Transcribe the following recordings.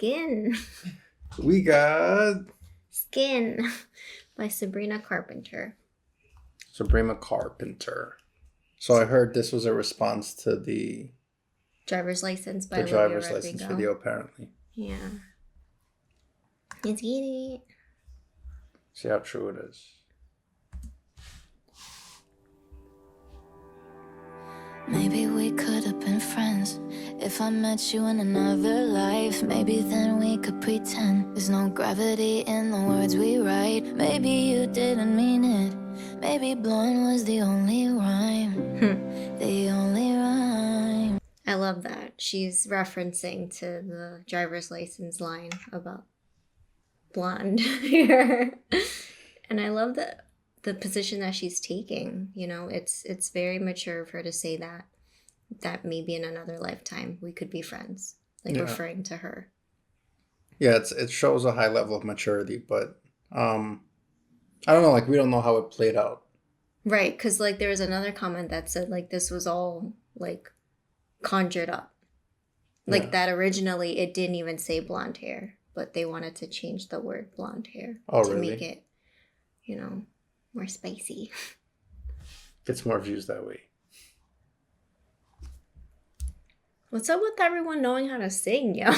Skin. We got Skin by Sabrina Carpenter. Sabrina Carpenter. So I heard this was a response to the Driver's License by Olivia driver's Rodrigo. license video, apparently. Yeah. Let's get it. See how true it is. Maybe we could have been friends if I met you in another life. Maybe then we could pretend there's no gravity in the words we write. Maybe you didn't mean it. Maybe blonde was the only rhyme. The only rhyme. I love that. She's referencing to the driver's license line about blonde hair. And I love that. The position that she's taking, you know, it's very mature of her to say that maybe in another lifetime we could be friends, like referring to her. Yeah, it shows a high level of maturity, but I don't know, like we don't know how it played out. Right, because like there was another comment that said like this was all like conjured up, like that originally it didn't even say blonde hair, but they wanted to change the word blonde hair to make it, you know, more spicy. Gets more views that way. What's up with everyone knowing how to sing, yo?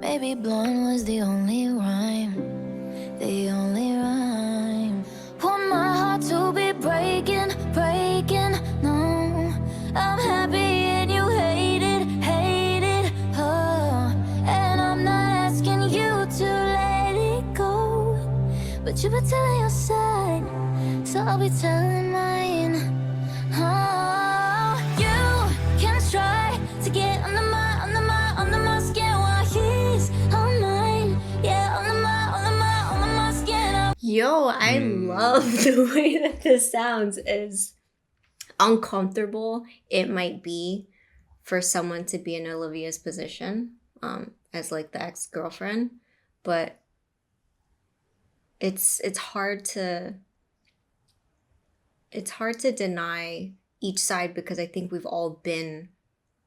Maybe blonde was the only rhyme. The only rhyme. Want my heart to be breaking, breaking. No, I'm happy and you hate it. Oh, and I'm not asking you to let it go. But you've been telling your side, so I'll be telling mine. Oh, you can try to get under my skin while he's on mine. Yeah, under my skin. Yo, I love the way that this sounds. As uncomfortable it might be for someone to be in Olivia's position, as like the ex-girlfriend, but it's hard to deny each side because I think we've all been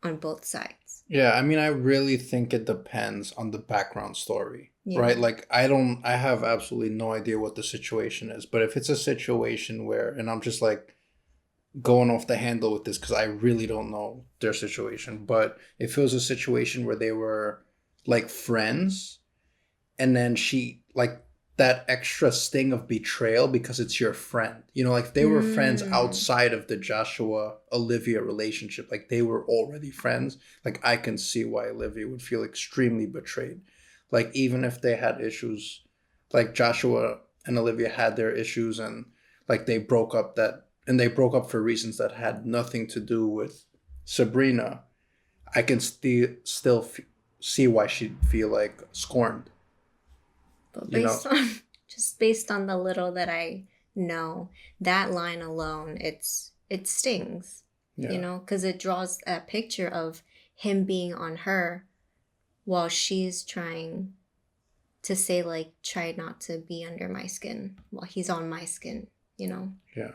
on both sides. Yeah, I mean, I really think it depends on the background story, right? Like, I have absolutely no idea what the situation is, but if it's a situation where, and I'm just like going off the handle with this because I really don't know their situation, but if it was a situation where they were like friends and then she like that extra sting of betrayal because it's your friend, you know, like they were friends outside of the Joshua Olivia relationship, like they were already friends, like I can see why Olivia would feel extremely betrayed. Like even if they had issues, like Joshua and Olivia had their issues and like they broke up for reasons that had nothing to do with Sabrina, I can still see why she'd feel like scorned. But based on the little that I know, that line alone, it stings, you know, because it draws a picture of him being on her while she's trying to say, like, try not to be under my skin while he's on my skin, you know? Yeah.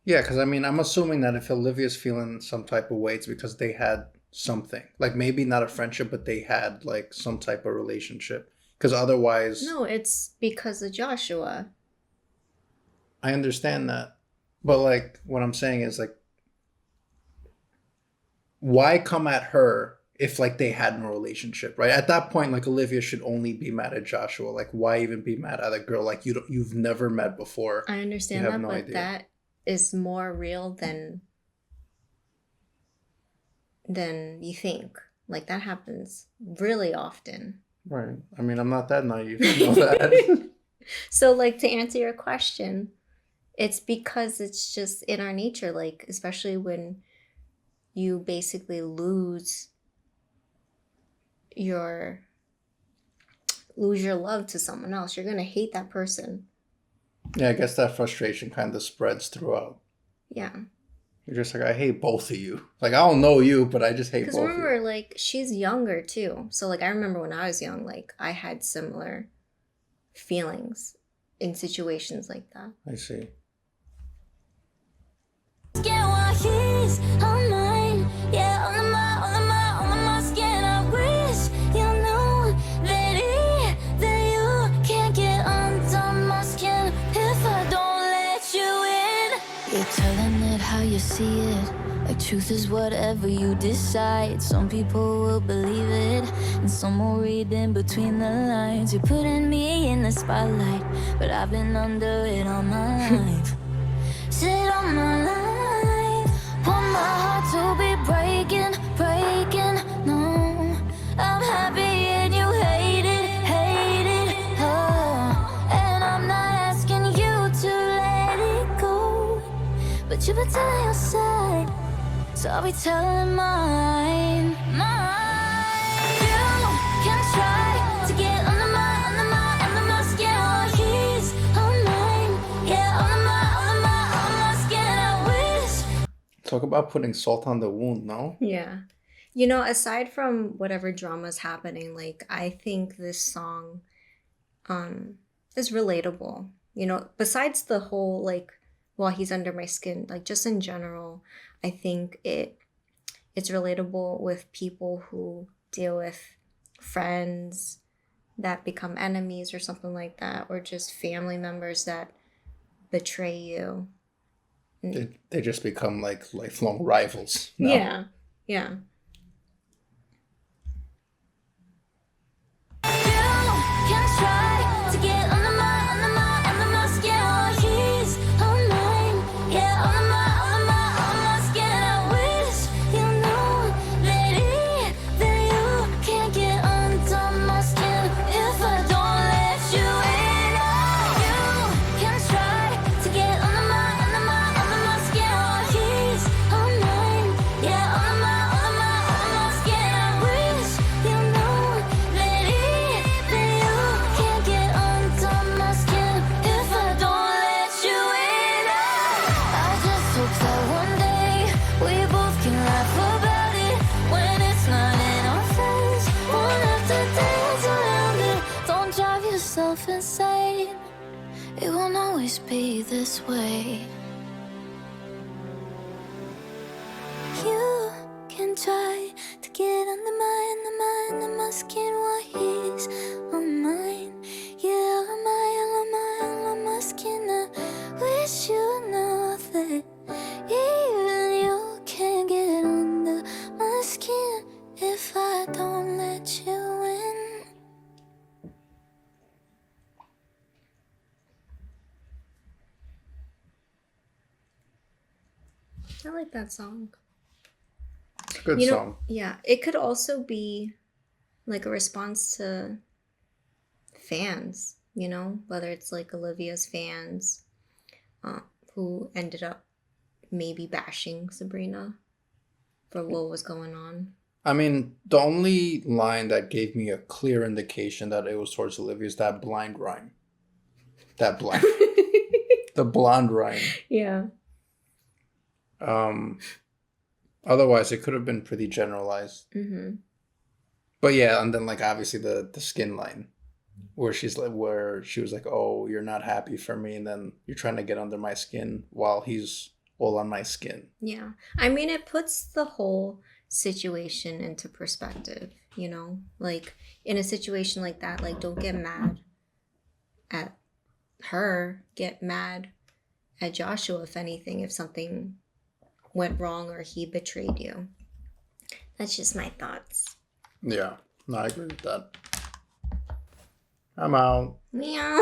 Yeah, because I mean, I'm assuming that if Olivia's feeling some type of way, it's because they had something. Like maybe not a friendship, but they had like some type of relationship. Because otherwise... No, it's because of Joshua. I understand that. But like, what I'm saying is like, why come at her if like they had no relationship, right? At that point, like Olivia should only be mad at Joshua. Like, why even be mad at a girl like you've never met before? I understand that, but that is more real than you think. Like, that happens really often. Right. I mean, I'm not that naive to know that. So, like, to answer your question, it's because it's just in our nature, like, especially when you basically lose your love to someone else. You're going to hate that person. Yeah, I guess that frustration kind of spreads throughout. Yeah. You're just like, I hate both of you. Like, I don't know you, but I just hate both of you. Because remember, like, she's younger, too. So, like, I remember when I was young, like, I had similar feelings in situations like that. I see. He's on mine, yeah, on my skin. I wish see it. Like truth is whatever you decide. Some people will believe it, and some will read in between the lines. You're putting me in the spotlight, but I've been under it all my life. Sit on my life. Want my heart to be breaking, breaking. No, I'm happy and you hate it, oh. And I'm not asking you to let it go, but you've been telling your side, so I'll be telling mine. You can try to get under my skin. Oh, he's on mine, yeah, under my skin. I wish. Talk about putting salt on the wound, no? Yeah. You know, aside from whatever drama's happening, like, I think this song is relatable. You know, besides the whole, like, while he's under my skin, like, just in general, I think it's relatable with people who deal with friends that become enemies or something like that, or just family members that betray you. They just become like lifelong rivals. No? Yeah. Yeah. You can try to get under my skin. Oh, he's on mine, yeah, under my skin. I wish you know that you can't get under my skin if I don't let you in. Oh, you can try to get under my skin. Oh, he's on mine, yeah, under my skin. I wish you know that you can't get under my skin if I don't let you in. I just hope that one day we both can laugh about it when it's not in our face. Won't have to dance around it. Don't drive yourself insane. It won't always be this way. You can try to get under my skin while he's on mine. Yeah, on my skin. I wish you know that even you can't get under my skin if I don't let you in. I like that song. It's a good You know, song. yeah, it could also be like a response to fans, you know, whether it's like Olivia's fans who ended up maybe bashing Sabrina for what was going on. I mean, the only line that gave me a clear indication that it was towards Olivia is that blind rhyme. That blind. The blonde rhyme. Yeah. Otherwise, it could have been pretty generalized. Mm-hmm. But yeah, and then like obviously the skin line, where she was like, "Oh, you're not happy for me," and then you're trying to get under my skin while he's all on my skin. Yeah. I mean, it puts the whole situation into perspective, you know? Like, in a situation like that, like, don't get mad at her. Get mad at Joshua, if anything, if something went wrong or he betrayed you. That's just my thoughts. Yeah, no, I agree with that. I'm out. Meow.